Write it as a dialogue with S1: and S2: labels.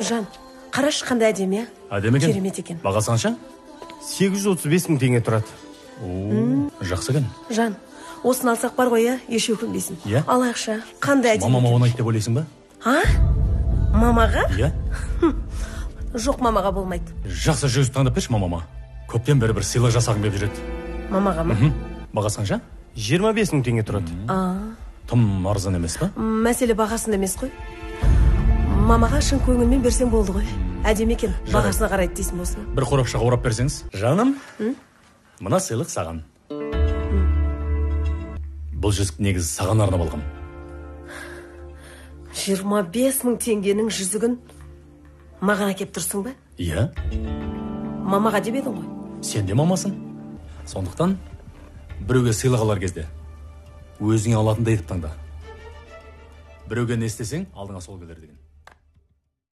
S1: Жан, қараш қандай әдемі,
S2: Әдемі екен.
S1: керемет екен.
S2: Бағасы қанша?
S3: 835 мың теңге тұрады.
S2: Жақсы екен.
S1: Жан, осыны алсақ бар ғой, еш өкінбейсің.
S2: Иә.
S1: Алайықша, қандай әдемі
S2: Мамама
S1: екен.
S2: оны айт деп ойлайсың ба?
S1: А? Мамаға?
S2: Иә.
S1: Жоқ, мамаға болмайды.
S2: Жақсы жүз таңдап берші мамама. Көптен бері бір сыйлық жасағым келіп жүреді.
S1: Мамаға ма?
S2: Бағасы қанша?
S3: 25 мың теңге тұрады.
S2: Тым арзан емес па?
S1: Мәселе бағасында емес қой. Мамаға шын көңілмен берсең болды ғой. Әдемі екен, бағасына қарайды дейсің осыны.
S2: Бір қорапшаға орап берсеңіз. Жаным, мына сыйлық саған. Бұл жүзік негізі саған арнап алғам.
S1: 25 мың теңгенің жүзігін маған әкеп тұрсың ба?
S2: Иә,
S1: Мамаға деп едің ғой.
S2: сен де мамасың. Сондықтан біреуге сыйлық алар кезде өзіңе алатындай етіп таңда. Біреуге не істесең, алдыңа сол келер деген.